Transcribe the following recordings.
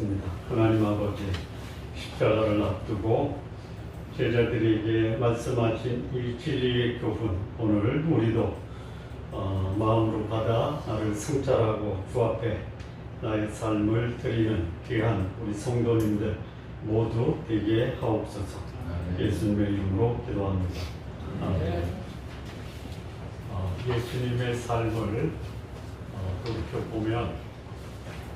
기도하겠습니다. 하나님 아버지, 십자가를 앞두고 제자들에게 말씀하신 이 진리의 교훈, 오늘 우리도 마음으로 받아 나를 성찰하고 주 앞에 나의 삶을 드리는 귀한 우리 성도님들 모두 되게 하옵소서. 예수님의 이름으로 기도합니다. 아멘. 예수님의 삶을 돌이켜보면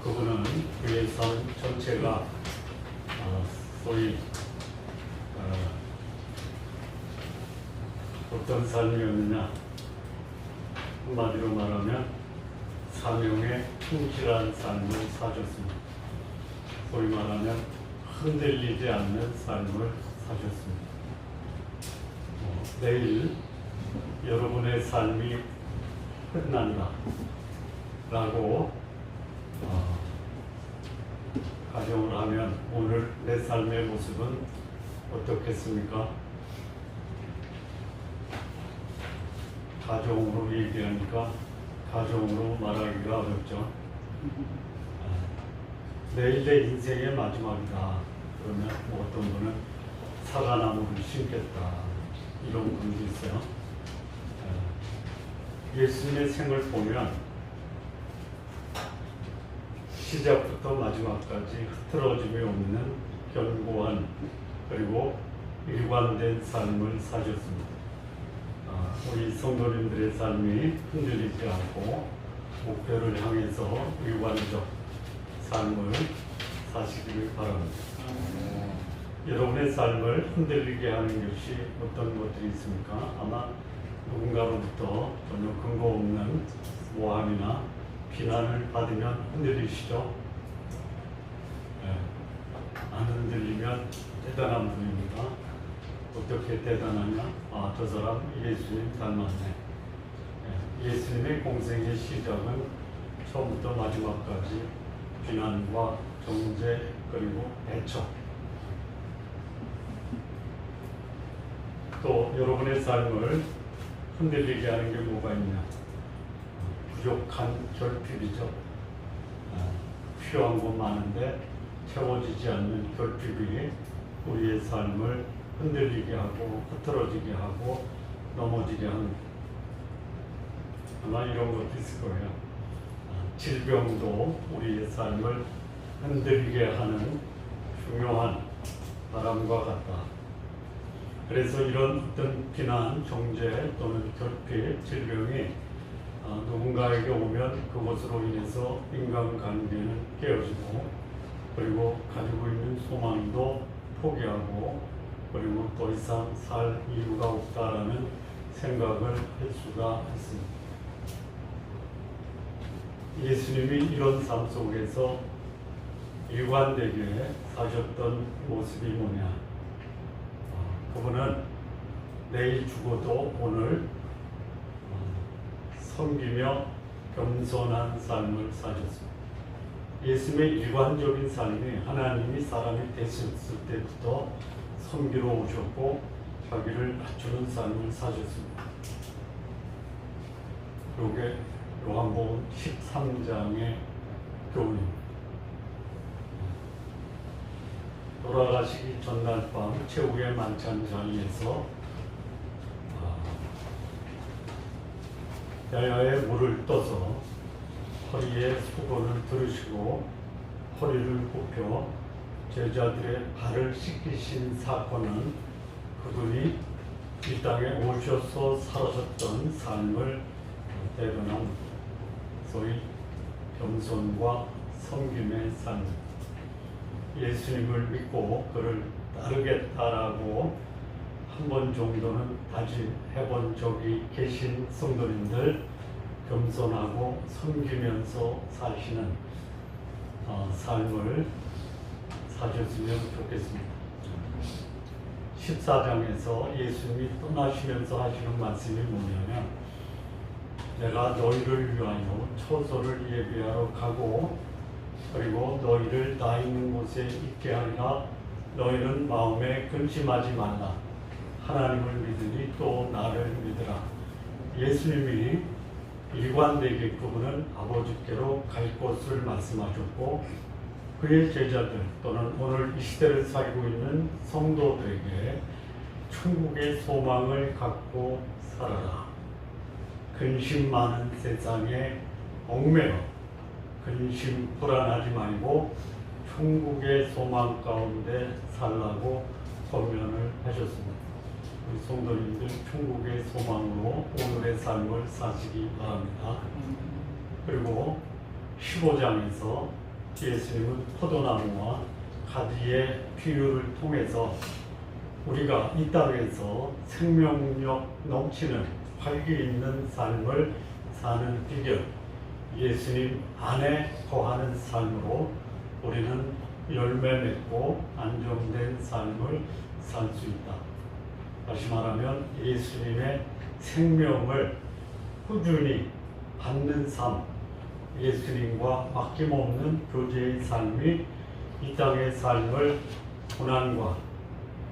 그분은 그의 삶 전체가 소위 어떤 삶이었느냐, 한마디로 말하면 사명에 충실한 삶을 사셨습니다. 소위 말하면 흔들리지 않는 삶을 사셨습니다. 내일 여러분의 삶이 끝난다 라고 가정을 하면 오늘 내 삶의 모습은 어떻겠습니까? 가정으로 얘기하니까 가정으로 말하기가 어렵죠. 내일 내 인생의 마지막이다. 그러면 어떤 분은 사과나무를 심겠다. 이런 분도 있어요. 예수님의 생을 보면 시작부터 마지막까지 흐트러짐이 없는 견고한 그리고 일관된 삶을 사셨습니다. 우리 성도님들의 삶이 흔들리지 않고 목표를 향해서 일관적 삶을 사시기를 바랍니다. 여러분의 삶을 흔들리게 하는 것이 어떤 것들이 있습니까? 아마 누군가로부터 전혀 근거 없는 모함이나 비난을 받으면 흔들리시죠? 안 흔들리면 대단한 분입니다. 어떻게 대단하냐? 저 사람 예수님 닮았네. 예수님의 공생의 시작은 처음부터 마지막까지 비난과 정죄 그리고 애처. 또 여러분의 삶을 흔들리게 하는 게 뭐가 있냐? 부족한 결핍이죠. 필요한 건 많은데 채워지지 않는 결핍이 우리의 삶을 흔들리게 하고 흐트러지게 하고 넘어지게 합니다. 아마 이런 것도 있을 거예요. 질병도 우리의 삶을 흔들리게 하는 중요한 바람과 같다. 그래서 이런 어떤 비난, 정죄 또는 결핍, 질병이 누군가에게 오면 그것으로 인해서 인간관계는 깨어지고 그리고 가지고 있는 소망도 포기하고 그리고 더 이상 살 이유가 없다라는 생각을 할 수가 있습니다. 예수님이 이런 삶 속에서 일관되게 사셨던 모습이 뭐냐? 그분은 내일 죽어도 오늘 섬기며 겸손한 삶을 사셨습니다. 예수님의 일관적인 삶이 하나님이 사람이 되셨을 때부터 섬기러 오셨고 자기를 낮추는 삶을 사셨습니다. 이게 요한복음 13장의 교훈입니다. 돌아가시기 전날 밤 최후의 만찬 자리에서 야야의 물을 떠서 허리에 수건을 두르시고 허리를 굽혀 제자들의 발을 씻기신 사건은 그분이 이 땅에 오셔서 살아셨던 삶을 대변합니다. 소위 겸손과 섬김의 삶. 예수님을 믿고 그를 따르겠다라고 한 번 정도는 다짐해본 적이 계신 성도님들 겸손하고 섬기면서 사시는 삶을 사셨으면 좋겠습니다. 14장에서 예수님이 떠나시면서 하시는 말씀이 뭐냐면 내가 너희를 위하여 처소를 예비하러 가고 그리고 너희를 나 있는 곳에 있게 하리라. 너희는 마음에 근심하지 말라. 하나님을 믿으니 또 나를 믿으라. 예수님이 일관되게 그분은 아버지께로 갈 것을 말씀하셨고 그의 제자들 또는 오늘 이 시대를 살고 있는 성도들에게 천국의 소망을 갖고 살아라. 근심 많은 세상에 얽매여 근심 불안하지 말고 천국의 소망 가운데 살라고 권면을 하셨습니다. 우리 성도님들 천국의 소망으로 오늘의 삶을 사시기 바랍니다. 그리고 15장에서 예수님은 포도나무와 가지의 비유를 통해서 우리가 이 땅에서 생명력 넘치는 활기 있는 삶을 사는 비결, 예수님 안에 거하는 삶으로 우리는 열매 맺고 안정된 삶을 살 수 있다. 다시 말하면 예수님의 생명을 꾸준히 받는 삶, 예수님과 아낌없는 교제의 삶이 이 땅의 삶을 고난과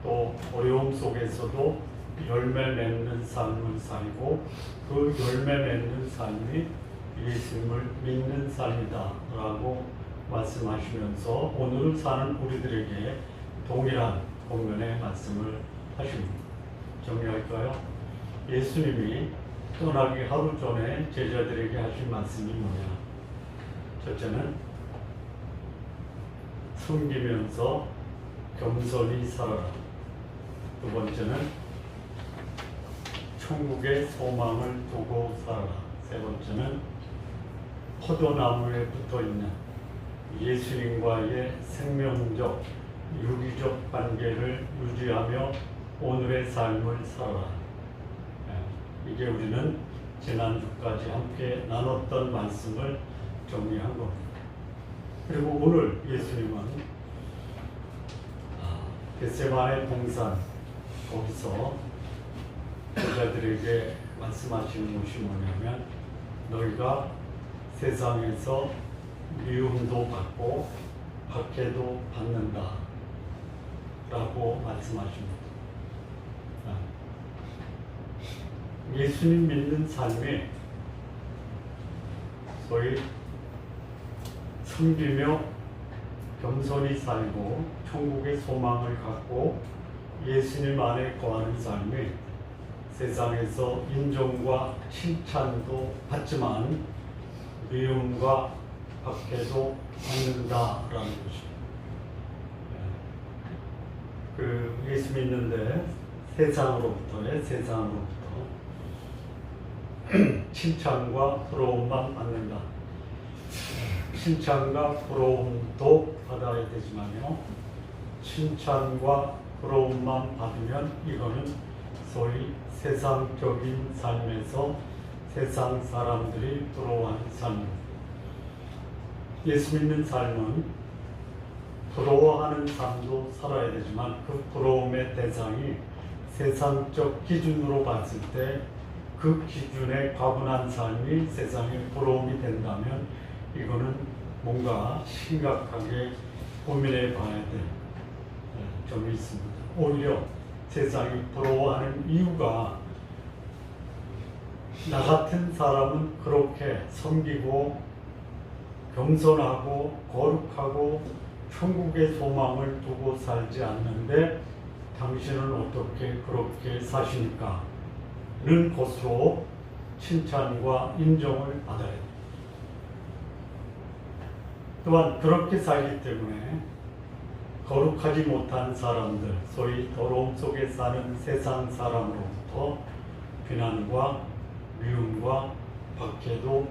또 어려움 속에서도 열매 맺는 삶을 살고 그 열매 맺는 삶이 예수님을 믿는 삶이다 라고 말씀하시면서 오늘 사는 우리들에게 동일한 본문의 말씀을 하십니다. 정리할까요? 예수님이 떠나기 하루 전에 제자들에게 하신 말씀이 뭐냐? 첫째는 섬기면서 겸손히 살아라. 두 번째는 천국의 소망을 두고 살아라. 세 번째는 포도나무에 붙어있는 예수님과의 생명적, 유기적 관계를 유지하며 오늘의 삶을 살아라. 이게 우리는 지난주까지 함께 나눴던 말씀을 정리한 겁니다. 그리고 오늘 예수님은 겟세마네 동산 거기서 제자들에게 말씀하시는 것이 뭐냐면 너희가 세상에서 미움도 받고 박해도 받는다 라고 말씀하십니다. 예수님 믿는 삶에 소위 섬기며 겸손히 살고 천국의 소망을 갖고 예수님 안에 거하는 삶이 세상에서 인정과 칭찬도 받지만 미움과 박해도 받는다라는 것입니다. 그 예수 믿는데 세상으로부터 칭찬과 부러움만 받는다. 칭찬과 부러움도 받아야 되지만요. 칭찬과 부러움만 받으면 이거는 소위 세상적인 삶에서 세상 사람들이 부러워하는 삶입니다. 예수 믿는 삶은 부러워하는 삶도 살아야 되지만 그 부러움의 대상이 세상적 기준으로 봤을 때 그 기준에 과분한 삶이 세상에 부러움이 된다면 이거는 뭔가 심각하게 고민해 봐야 될 점이 있습니다. 오히려 세상이 부러워하는 이유가 나 같은 사람은 그렇게 섬기고 겸손하고 거룩하고 천국의 소망을 두고 살지 않는데 당신은 어떻게 그렇게 사십니까? 는 것으로 칭찬과 인정을 받아야 됩니다. 또한 그렇게 살기 때문에 거룩하지 못한 사람들, 소위 더러움 속에 사는 세상 사람으로부터 비난과 미움과 박해도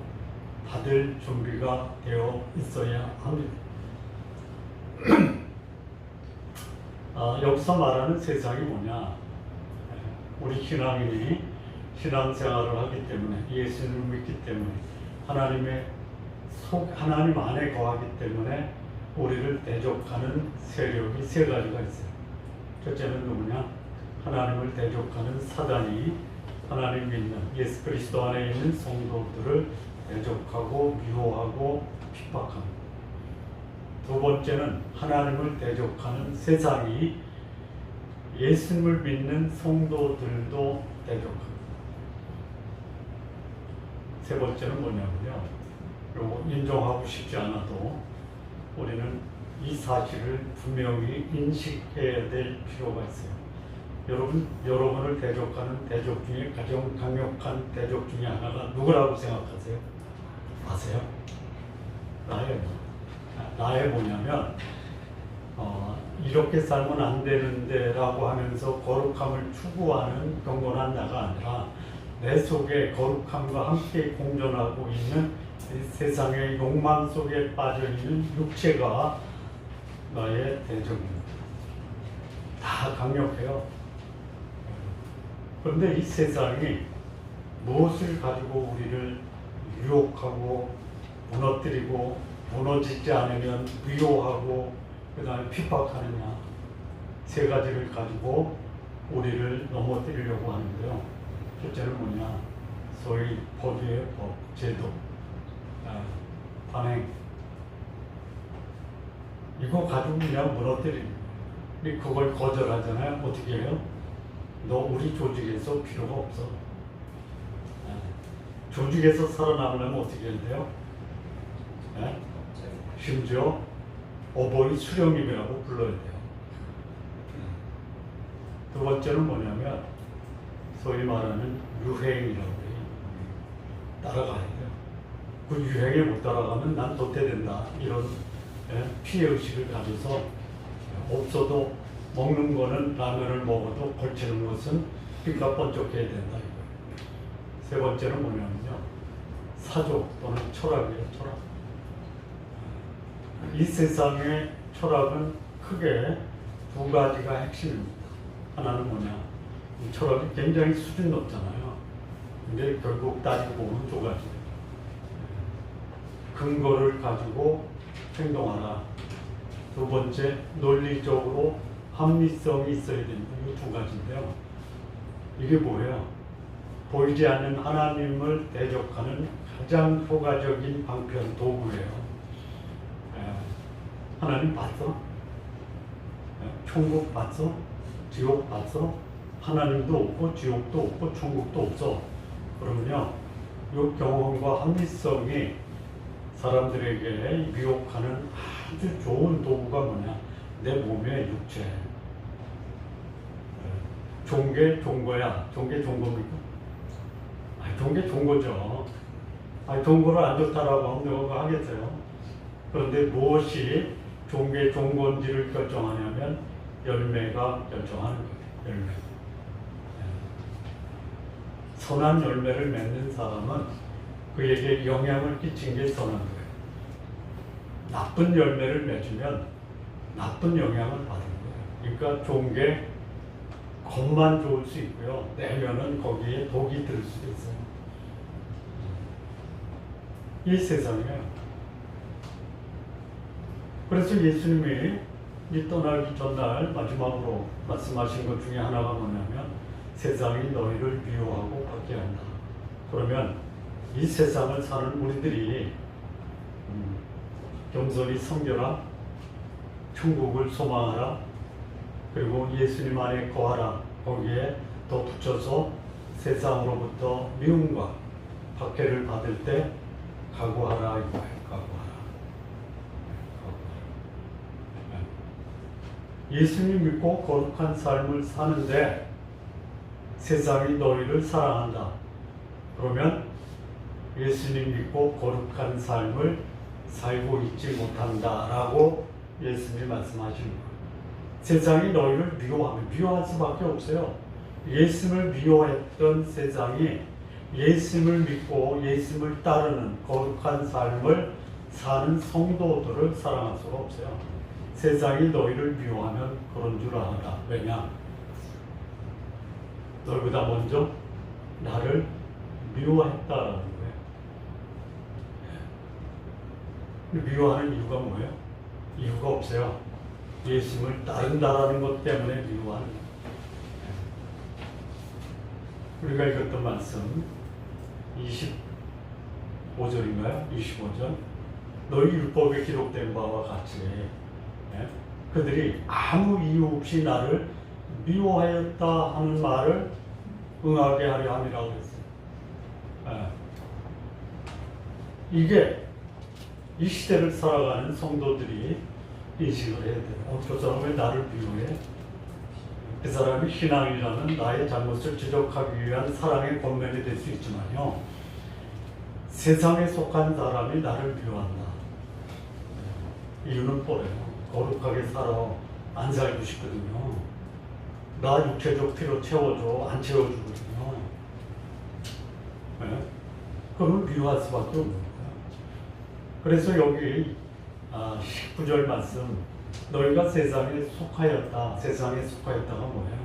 받을 준비가 되어 있어야 합니다. 여기서 말하는 세상이 뭐냐? 우리 신앙인이 신앙생활을 하기 때문에 예수님을 믿기 때문에 하나님 안에 거하기 때문에 우리를 대적하는 세력이 세 가지가 있어요. 첫째는 누구냐? 하나님을 대적하는 사단이 하나님 믿는 예수 그리스도 안에 있는 성도들을 대적하고 미워하고 핍박합니다. 두 번째는 하나님을 대적하는 세상이 예수님을 믿는 성도들도 대적합니다. 세 번째는 뭐냐면요. 요거 인정하고 싶지 않아도 우리는 이 사실을 분명히 인식해야 될 필요가 있어요. 여러분을 대적하는 대적 중에 가장 강력한 대적 중에 하나가 누구라고 생각하세요? 아세요? 나예요. 나의 뭐냐면 이렇게 살면 안 되는데 라고 하면서 거룩함을 추구하는 경건한 나가 아니라 내 속에 거룩함과 함께 공존하고 있는 이 세상의 욕망 속에 빠져있는 육체가 나의 대적입니다. 다 강력해요. 그런데 이 세상이 무엇을 가지고 우리를 유혹하고 무너뜨리고 무너지지 않으면 위로하고 그 다음에 핍박하느냐, 세 가지를 가지고 우리를 넘어뜨리려고 하는데요. 첫째는 뭐냐, 소위 법이에요. 법, 제도, 반행. 이거 가지고 그냥 무너뜨립니다. 그걸 거절하잖아요. 어떻게 해요? 너 우리 조직에서 필요가 없어. 조직에서 살아남으려면 어떻게 해야 돼요? 심지어 어버이 수령님이라고 불러야 돼요. 두 번째는 뭐냐면 소위 말하는 유행이라고 해요. 따라가야 돼요. 그 유행에 못 따라가면 난 도태된다. 이런 피해의식을 가져서 없어도 먹는 거는 라면을 먹어도 걸치는 것은 피가 번쩍해야 된다. 세 번째는 뭐냐면요, 사조 또는 철학이에요. 철학. 이 세상의 철학은 크게 두 가지가 핵심입니다. 하나는 뭐냐, 이 철학이 굉장히 수준 높잖아요. 근데 결국 따지고 보면 두 가지예요. 근거를 가지고 행동하라. 두 번째, 논리적으로 합리성이 있어야 된다. 이 두 가지인데요. 이게 뭐예요? 보이지 않는 하나님을 대적하는 가장 효과적인 방편 도구예요. 하나님 봤어? 천국 봤어? 지옥 봤어? 하나님도 없고 지옥도 없고 천국도 없어. 그러면요, 이 경험과 합리성이 사람들에게 미혹하는 아주 좋은 도구가 뭐냐? 내 몸의 육체. 종계 종거야. 종계 종거입니까? 종계 종거죠. 종거를 안 좋다라고 하면 누가 하겠어요? 그런데 무엇이 종계 종건지를 결정하냐면 열매가 결정하는 거예요. 열매. 선한 열매를 맺는 사람은 그에게 영향을 끼친 게 선한 거예요. 나쁜 열매를 맺으면 나쁜 영향을 받은 거예요. 그러니까 좋은 게 겉만 좋을 수 있고요. 내면은 거기에 독이 들 수도 있어요. 이 세상에. 그래서 예수님이 이 떠나기 전날 마지막으로 말씀하신 것 중에 하나가 뭐냐면 세상이 너희를 미워하고 박해한다. 그러면 이 세상을 사는 우리들이 겸손히 섬겨라, 천국을 소망하라, 그리고 예수님 안에 거하라. 거기에 더 붙여서 세상으로부터 미움과 박해를 받을 때 각오하라 이거예요. 각오하라. 예수님 믿고 거룩한 삶을 사는데 세상이 너희를 사랑한다. 그러면 예수님 믿고 거룩한 삶을 살고 있지 못한다라고 예수님이 말씀하시는 거예요. 세상이 너희를 미워하면 미워할 수밖에 없어요. 예수님을 미워했던 세상이 예수님을 믿고 예수님을 따르는 거룩한 삶을 사는 성도들을 사랑할 수가 없어요. 세상이 너희를 미워하면 그런 줄 알아라. 왜냐? 너희보다 먼저 나를 미워했다라는 거예요. 미워하는 이유가 뭐예요? 이유가 없어요. 예수님을 따른다라는 것 때문에 미워하는 거예요. 우리가 읽었던 말씀 25절인가요? 25절. 너희 율법에 기록된 바와 같이 그들이 아무 이유 없이 나를 미워하였다 하는 말을 응하게 하려 함이라고 했어요. 이게 이 시대를 살아가는 성도들이 인식을 해야 돼요. 저 사람은 왜 나를 비호해? 그 사람이 신앙이라는 나의 잘못을 지적하기 위한 사랑의 권면이 될 수 있지만요. 세상에 속한 사람이 나를 미워한다. 이유는 뭐래요? 거룩하게 살아. 안 살고 싶거든요. 나 육체적 필요 채워줘. 안 채워주거든요. 네? 그러면 미워할 수밖에 없는 거예요. 그래서 여기 19절 말씀, 너희가 세상에 속하였다. 세상에 속하였다가 뭐예요?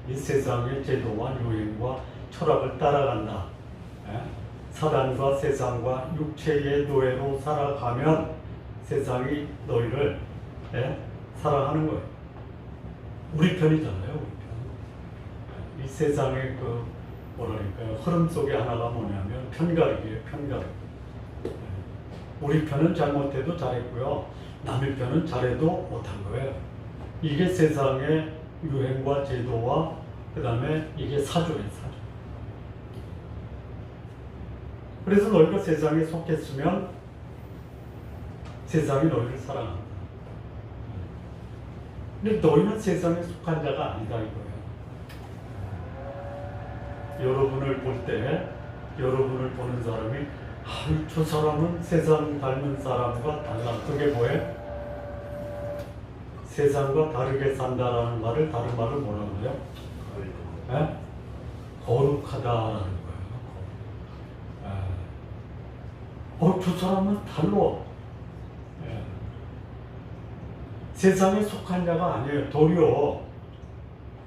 이 세상의 제도와 유행과 철학을 따라간다. 예? 사단과 세상과 육체의 노예로 살아가면 세상이 너희를 사랑하는 거예요. 우리 편이잖아요. 우리 편. 이 세상의 그 뭐랄까요? 흐름 속에 하나가 뭐냐면 편가르기예요. 편가르기. 우리 편은 잘못해도 잘했고요. 남의 편은 잘해도 못한 거예요. 이게 세상의 유행과 제도와 그 다음에 이게 사조예요. 사조. 그래서 너희가 세상에 속했으면 세상이 너희를 사랑한다. 근데 너희는 세상에 속한 자가 아니다 이거예요. 여러분을 볼 때 여러분을 보는 사람이 저 사람은 세상 닮은 사람과 달라. 그게 뭐예요? 세상과 다르게 산다라는 말을 다른 말을 뭐라고 해요? 거룩하다라는 거예요. 저 사람은 달라. 세상에 속한 자가 아니에요. 도리어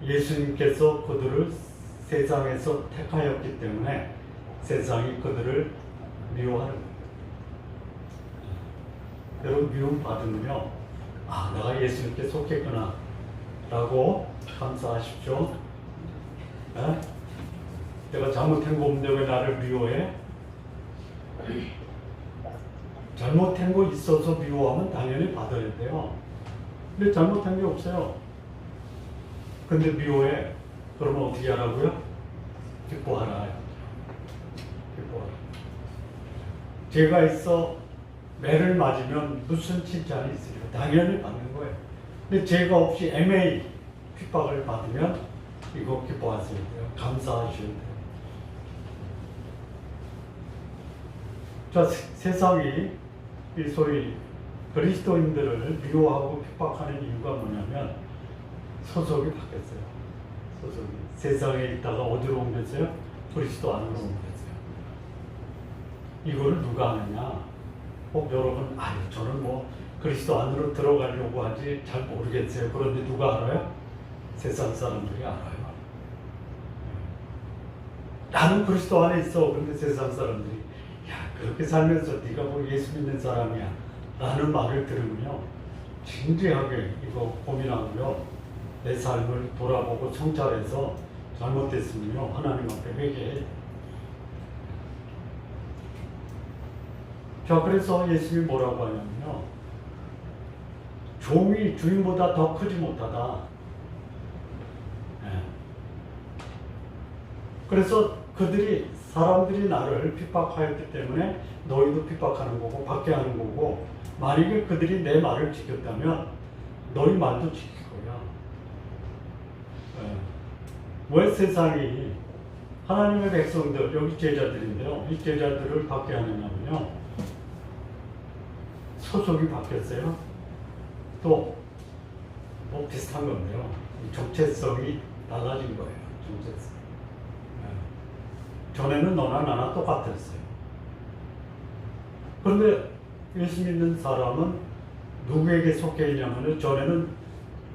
예수님께서 그들을 세상에서 택하였기 때문에 세상이 그들을 미워하는 거예요. 여러분 미움 받으면요, 내가 예수님께 속했구나 라고 감사하십시오. 내가 잘못한 거 없는데 왜 나를 미워해? 잘못한 거 있어서 미워하면 당연히 받아야 돼요. 근데 잘못한 게 없어요. 근데 미워해. 그러면 어떻게 하라고요? 기뻐하라. 기뻐하라. 죄가 있어 매를 맞으면 무슨 칭찬이 있어요? 당연히 받는 거예요. 근데 죄가 없이 애매히 핍박을 받으면 이거 기뻐하셔야 돼요. 감사하셔야 돼요. 자, 세상이 이 소위 그리스도인들을 미워하고 핍박하는 이유가 뭐냐면 소속이 바뀌었어요. 소속이. 세상에 있다가 어디로 옮겼어요? 그리스도 안으로 옮겼어요. 이거를 누가 아느냐? 여러분, 저는 뭐 그리스도 안으로 들어가려고 하지 잘 모르겠어요. 그런데 누가 알아요? 세상 사람들이 알아요. 나는 그리스도 안에 있어. 그런데 세상 사람들이 그렇게 살면서 네가 뭐 예수 믿는 사람이야 라는 말을 들으면요, 진지하게 이거 고민하고요, 내 삶을 돌아보고 성찰해서 잘못됐으면요 하나님 앞에 회개해. 자, 그래서 예수님이 뭐라고 하냐면요, 종이 주인보다 더 크지 못하다. 그래서 사람들이 나를 핍박하였기 때문에 너희도 핍박하는 거고 박해하는 거고, 만약에 그들이 내 말을 지켰다면 너희 말도 지킬 거야. 왜 세상이 하나님의 백성들, 여기 제자들인데요, 이 제자들을 박해하느냐면요, 소속이 바뀌었어요. 또 뭐 비슷한 건데요, 정체성이 달라진 거예요. 정체성. 전에는 너나 나나 똑같았어요. 그런데 예수 믿는 사람은 누구에게 속해 있냐면, 전에는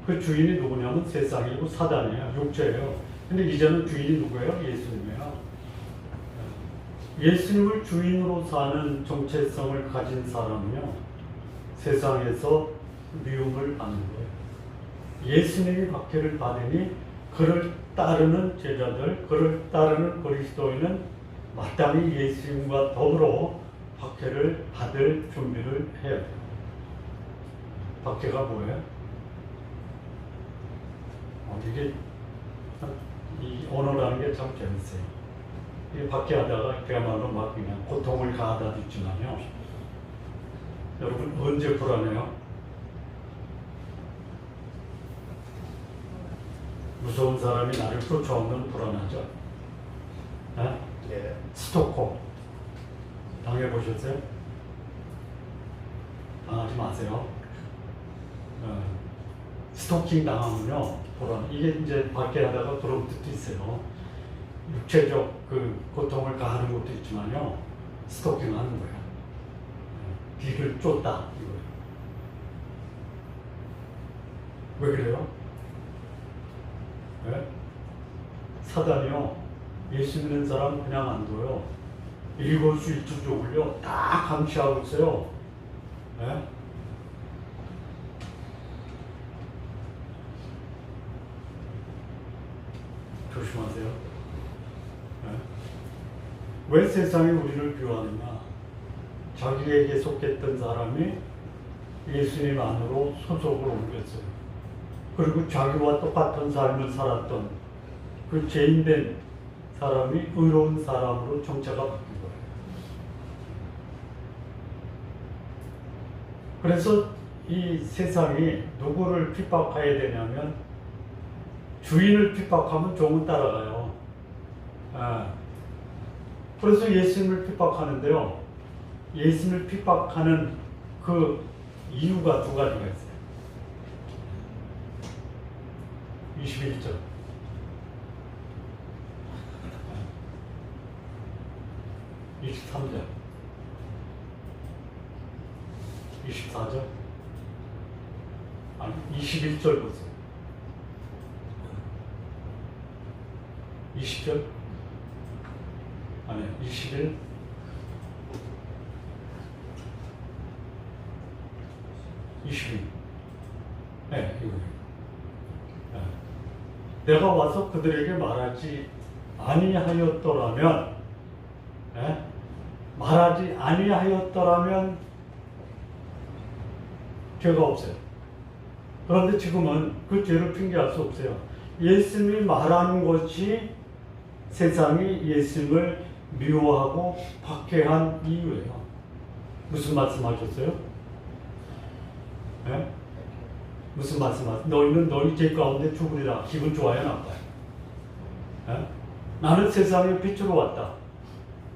그 주인이 누구냐면 세상이고 사단이에요. 육체예요. 근데 이제는 주인이 누구예요? 예수님이에요. 예수님을 주인으로 사는 정체성을 가진 사람은요, 세상에서 미움을 받는 거예요. 예수님이 박해를 받으니 그를 따르는 제자들, 그를 따르는 그리스도인은 마땅히 예수님과 더불어 박해를 받을 준비를 해야 돼요. 박해가 뭐예요? 이게 이 언어라는 게 참 재밌어요. 이 박해하다가 그야말로 막 그냥 고통을 가하다 듣지만요, 여러분 언제 불안해요? 무서운 사람이 나를 쫓아오면 불안하죠. 에? 예. 스토커 당해보셨어요? 당하지 마세요. 스토킹 당하면요 불안. 이게 이제 밖에 하다가 그런 뜻도 있어요. 육체적 그 고통을 가하는 것도 있지만요 스토킹 하는 거예요. 뒤를 쫓다 이거예요. 왜 그래요? 네? 사단이요 예수 믿는 사람 그냥 안 둬요. 일거수일투족을요 다 감시하고 있어요. 네? 조심하세요. 네? 왜 세상이 우리를 비호하느냐? 자기에게 속했던 사람이 예수님 안으로 소속을 옮겼어요. 그리고 자기와 똑같은 삶을 살았던 그 죄인된 사람이 의로운 사람으로 정체가 바뀐 거예요. 그래서 이 세상이 누구를 핍박해야 되냐면 주인을 핍박하면 종은 따라가요. 그래서 예수님을 핍박하는데요. 예수님을 핍박하는 그 이유가 두 가지가 있어요. 21절. 23절. 24절. 아니, 21절 보세요. 20절. 아니, 21. 네, 이거예요. 네. 내가 와서 그들에게 말하지 아니하였더라면, 네? 말하지 아니하였더라면 죄가 없어요. 그런데 지금은 그 죄를 핑계할 수 없어요. 예수님이 말하는 것이 세상이 예수님을 미워하고 박해한 이유예요. 무슨 말씀하셨어요? 네? 무슨 말씀하세요? 너희는 너희 죄 가운데 죽으리라. 기분 좋아요, 나빠요? 네? 나는 세상에 빛으로 왔다.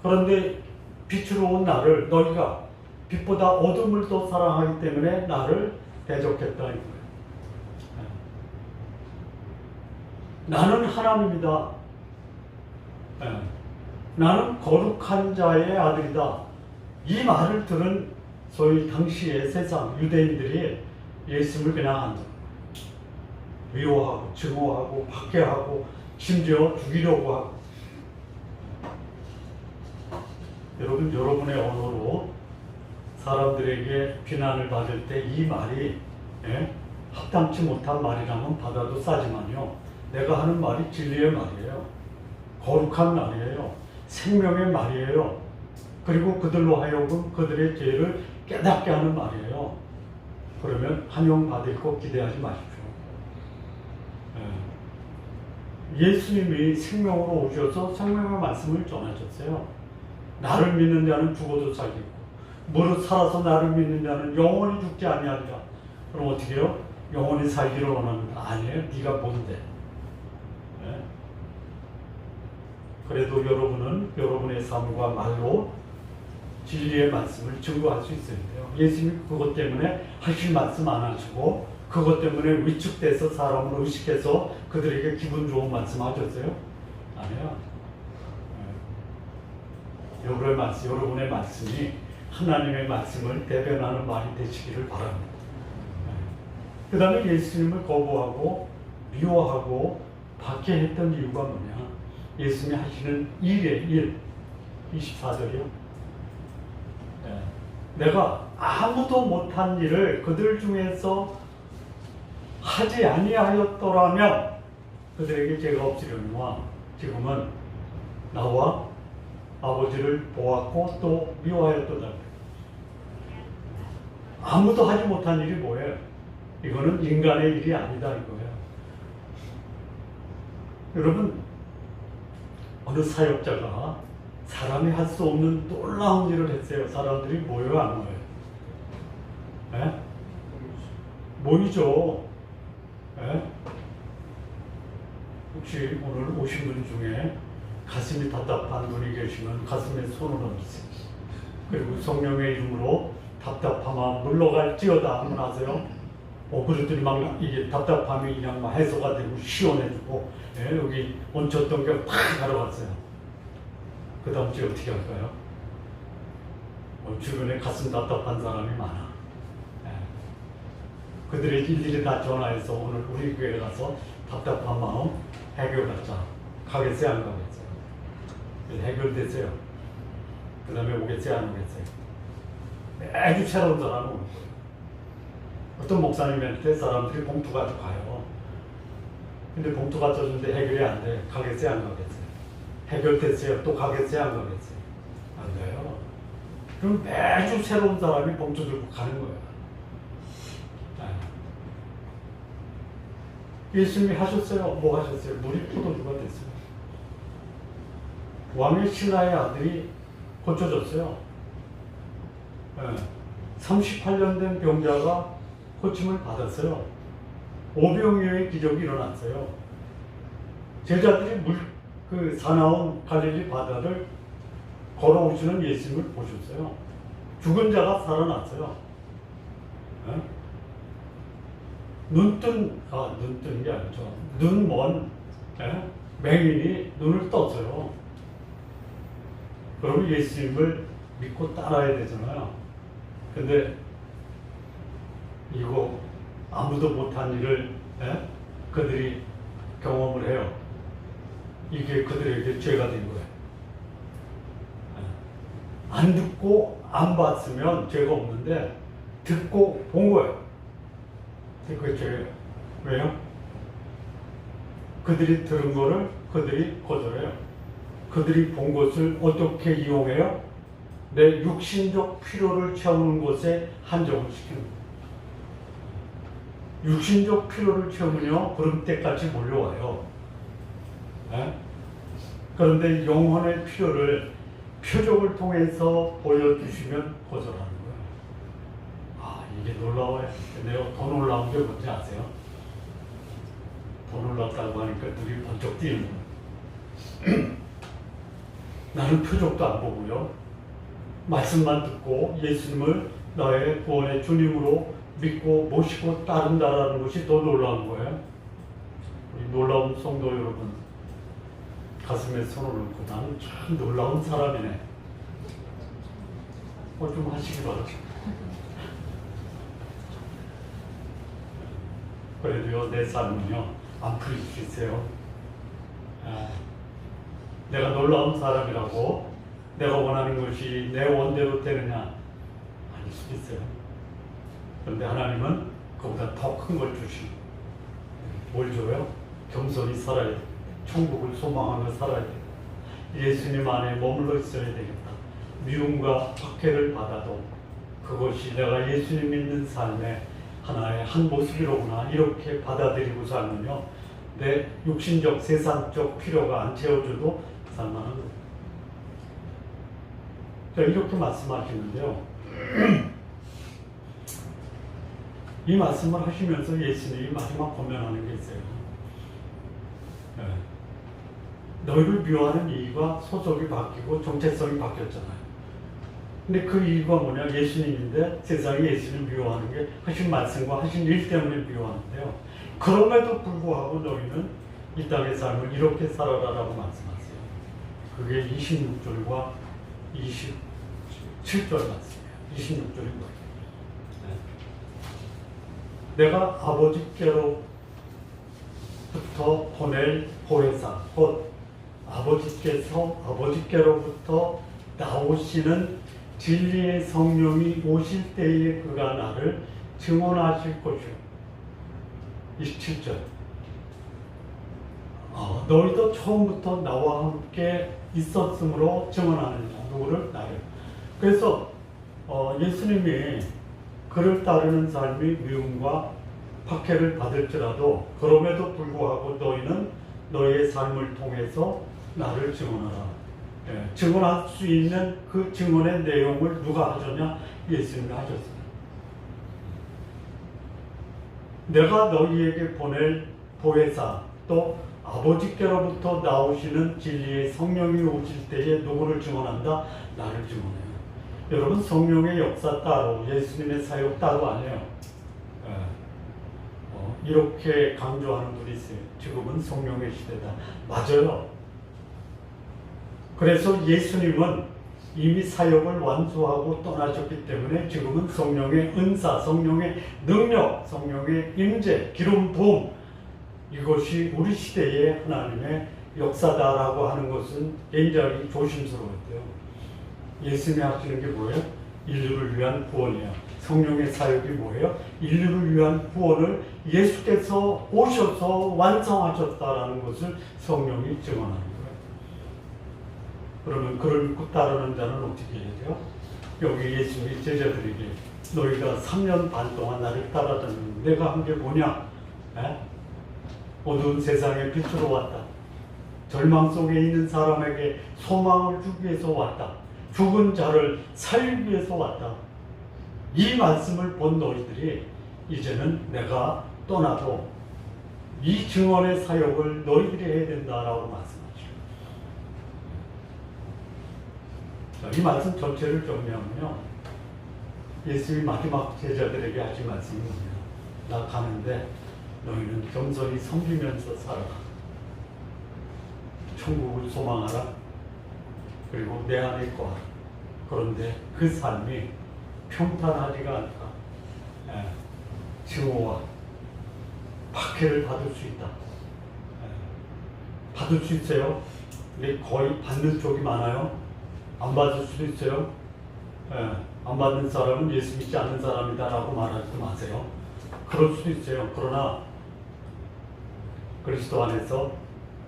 그런데 빛으로 온 나를 너희가 빛보다 어둠을 더 사랑하기 때문에 나를 대적했다 이거예요. 네. 나는 하나님이다. 네. 나는 거룩한 자의 아들이다. 이 말을 들은 소위 당시의 세상 유대인들이 예수님을 그냥 안 들어요. 미워하고 증오하고 박해하고 심지어 죽이려고 하고. 여러분, 여러분의 언어로 사람들에게 비난을 받을 때 이 말이 합당치 못한 말이라면 받아도 싸지만요, 내가 하는 말이 진리의 말이에요. 거룩한 말이에요. 생명의 말이에요. 그리고 그들로 하여금 그들의 죄를 깨닫게 하는 말이에요. 그러면 환영받을 거 기대하지 마십시오. 예수님이 생명으로 오셔서 생명의 말씀을 전하셨어요. 나를 믿는 자는 죽어도 살겠고 무릇 살아서 나를 믿는 자는 영원히 죽지 아니하리라. 그럼 어떻게 해요? 영원히 살기를 원합니다. 아니에요. 네가 뭔데? 그래도 여러분은 여러분의 삶과 말로 진리의 말씀을 증거할 수 있어야 돼요. 예수님이 그것 때문에 하실 말씀 안 하시고 그것 때문에 위축돼서 사람을 의식해서 그들에게 기분 좋은 말씀 하셨어요? 아니에요. 여러분의 말씀이 하나님의 말씀을 대변하는 말이 되시기를 바랍니다. 그 다음에 예수님을 거부하고 미워하고 박해했던 이유가 뭐냐? 예수님이 하시는 일의 일, 24절이요. 내가 아무도 못한 일을 그들 중에서 하지 아니하였더라면 그들에게 죄가 없으려니와 지금은 나와 아버지를 보았고 또 미워하였도다. 아무도 하지 못한 일이 뭐예요? 이거는 인간의 일이 아니다 이거예요. 여러분, 어느 사역자가 사람이 할 수 없는 놀라운 일을 했어요. 사람들이 모여요, 안 모여요? 에? 모이죠. 에? 혹시 오늘 오신 분 중에 가슴이 답답한 분이 계시면 가슴에 손을 얹으세요. 그리고 성령의 이름으로 답답함아 물러갈지어다 한번 하세요. 그랬더니 막 이게 답답함이 그냥 막 해소가 되고 시원해지고, 예, 여기 얹혔던 게 팍 가려갔어요. 그 다음 주에 어떻게 할까요? 주변에 가슴 답답한 사람이 많아. 예. 그들의 일일이 다 전화해서 오늘 우리 교회에 가서 답답한 마음 해결하자. 가겠어요, 안 가겠어요? 해결되세요. 그 다음에 오겠어요, 안 오겠어요? 아주 새로운 사람은 오는 거예요. 어떤 목사님한테 사람들이 봉투 가지고 가요. 근데 봉투 갖춰주는데 해결이 안 돼. 가겠어요, 안 가겠어요? 해결됐어요. 또 가겠어요, 안 가겠어요? 안 돼요. 그럼 매주 새로운 사람이 봉투 들고 가는 거예요. 예수님이 하셨어요? 뭐 하셨어요? 물이 포도주가 됐어요. 왕의 신하의 아들이 고쳐졌어요. 38년 된 병자가 고침을 받았어요. 오병이어의 기적이 일어났어요. 제자들이 그 사나운 갈릴리 바다를 걸어오시는 예수님을 보셨어요. 죽은 자가 살아났어요. 눈뜬 게 아니죠. 눈먼 맹인이 눈을 떴어요. 그럼 예수님을 믿고 따라야 되잖아요. 근데 이거 아무도 못한 일을 그들이 경험을 해요. 이게 그들에게 죄가 된 거예요. 안 듣고 안 봤으면 죄가 없는데 듣고 본 거예요. 그게 죄예요. 왜요? 그들이 들은 거를 그들이 거절해요. 그들이 본 것을 어떻게 이용해요? 내 육신적 필요를 채우는 곳에 한정을 시키는 거예요. 육신적 필요를 채우면요, 구름대까지 몰려와요. 그런데 영혼의 필요를 표적을 통해서 보여주시면 거절하는 거예요. 이게 놀라워요. 근데요, 더 놀라운 게 뭔지 아세요? 더 놀랍다고 하니까 눈이 번쩍 띄는 거예요. 나는 표적도 안 보고요, 말씀만 듣고 예수님을 나의 구원의 주님으로 믿고 모시고 따른다라는 것이 더 놀라운 거예요. 우리 놀라운 성도 여러분, 가슴에 손을 얹고 나는 참 놀라운 사람이네. 좀 하시기 바랍니다. 그래도요, 내 삶은요, 안 풀리시겠어요? 내가 놀라운 사람이라고 내가 원하는 것이 내 원대로 되느냐? 아닐 수도 있어요. 그런데 하나님은 그보다 더 큰 걸 주시고, 뭘 줘요? 겸손히 살아야 돼. 천국을 소망하며 살아야 돼. 예수님 안에 머물러 있어야 되겠다. 미움과 박해를 받아도 그것이 내가 예수님 믿는 삶의 하나의 한 모습이로구나, 이렇게 받아들이고 살면요, 내 육신적 세상적 필요가 안 채워줘도 살만한 거예요. 이렇게 말씀하시는데요, 이 말씀을 하시면서 예수님이 마지막 권면하는 게 있어요. 너희를 미워하는 이유가 소속이 바뀌고 정체성이 바뀌었잖아요. 근데 그 이유가 뭐냐? 예수님인데 세상이 예수님을 미워하는 게 하신 말씀과 하신 일 때문에 미워하는데요. 그럼에도 불구하고 너희는 이 땅의 삶을 이렇게 살아라라고 말씀하세요. 그게 26절과 27절 말씀이에요. 26절인 거예요. 내가 아버지께로부터 보낼 보혜사, 곧 아버지께로부터 나오시는 진리의 성령이 오실 때에 그가 나를 증언하실 것이요. 27절. 너희도 처음부터 나와 함께 있었으므로 증언하느냐. 누구를? 나를. 그래서 예수님이 그를 따르는 삶이 미움과 박해를 받을지라도 그럼에도 불구하고 너희는 너희의 삶을 통해서 나를 증언하라. 증언할 수 있는 그 증언의 내용을 누가 하셨냐? 예수님이 하셨습니다. 내가 너희에게 보낼 보혜사, 또 아버지께로부터 나오시는 진리의 성령이 오실 때에 누구를 증언한다? 나를 증언해요. 여러분, 성령의 역사 따로, 예수님의 사역 따로 아니에요. 이렇게 강조하는 분이 있어요. 지금은 성령의 시대다. 맞아요. 그래서 예수님은 이미 사역을 완수하고 떠나셨기 때문에 지금은 성령의 은사, 성령의 능력, 성령의 임재, 기름 부음, 이것이 우리 시대의 하나님의 역사다라고 하는 것은 굉장히 조심스러웠대요. 예수님이 하시는 게 뭐예요? 인류를 위한 구원이야. 성령의 사역이 뭐예요? 인류를 위한 구원을 예수께서 오셔서 완성하셨다라는 것을 성령이 증언하는 거예요. 그러면 그를 믿고 따르는 자는 어떻게 해야 돼요? 여기 예수님이 제자들에게 너희가 3년 반 동안 나를 따라다니는 내가 한 게 뭐냐? 어두운 세상에 빛으로 왔다. 절망 속에 있는 사람에게 소망을 주기 위해서 왔다. 죽은 자를 살리기 위해서 왔다. 이 말씀을 본 너희들이 이제는 내가 떠나도 이 증언의 사역을 너희들이 해야 된다라고 말씀하죠. 이 말씀 전체를 정리하면요, 예수님이 마지막 제자들에게 하신 말씀이 뭡니다. 나 가는데 너희는 겸손히 섬기면서 살아라. 천국을 소망하라. 그리고 내 안에 거하라. 그런데 그 삶이 평탄하지가 않다. 증오와 박해를 받을 수 있다. 받을 수 있어요. 근데 거의 받는 쪽이 많아요. 안 받을 수도 있어요. 안 받는 사람은 예수 믿지 않는 사람이다 라고 말하지 마세요. 그럴 수도 있어요. 그러나 그리스도 안에서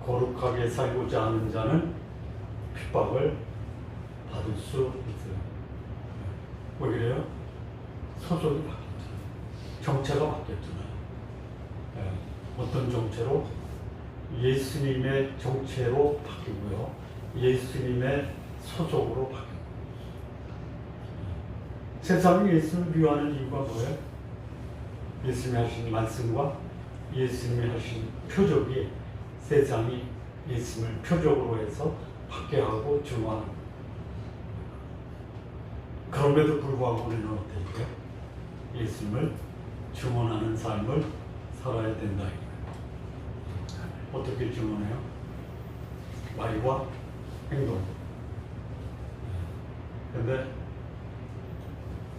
거룩하게 살고자 하는 자는 핍박을 받을 수 있어요. 왜 그래요? 소속이 바뀌었잖아요. 정체가 바뀌었잖아요. 어떤 정체로? 예수님의 정체로 바뀌고요. 예수님의 소속으로 바뀌고. 세상이 예수님을 미워하는 이유가 뭐예요? 예수님이 하신 말씀과 예수님이 하신 표적이 세상이 예수님을 표적으로 해서 박해하고 증오하는 거예요. 그럼에도 불구하고 우리는 어떻게 해요? 예수님을 증언하는 삶을 살아야 된다. 어떻게 증언해요? 말과 행동. 근데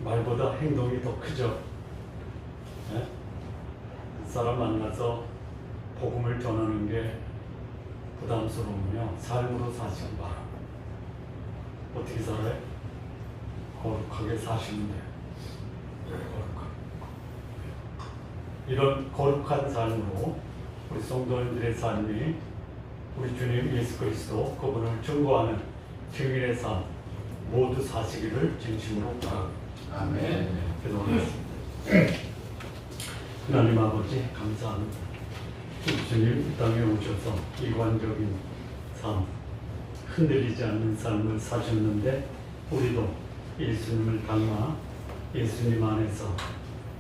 말보다 행동이 더 크죠. 사람 만나서 복음을 전하는 게 부담스러우면요, 삶으로 사시기 바랍니다. 어떻게 살아요? 거룩하게 사시면 돼요. 거룩하게. 이런 거룩한 삶으로 우리 성도님들의 삶이 우리 주님 예수 그리스도 그분을 증거하는 증인의 삶 모두 사시기를 진심으로 바랍니다. 아멘. 기도하겠습니다. 하나님 아버지 감사합니다. 주님 이 땅에 오셔서 이관적인 삶, 흔들리지 않는 삶을 사셨는데 우리도 예수님을 닮아 예수님 안에서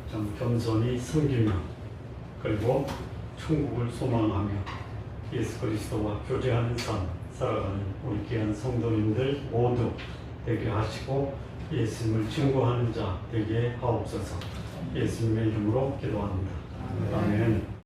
좀 겸손히 섬기며 그리고 천국을 소망하며 예수 그리스도와 교제하는 삶 살아가는 우리 귀한 성도님들 모두 되게 하시고 예수님을 증거하는 자 되게 하옵소서. 예수님의 이름으로 기도합니다. 아멘.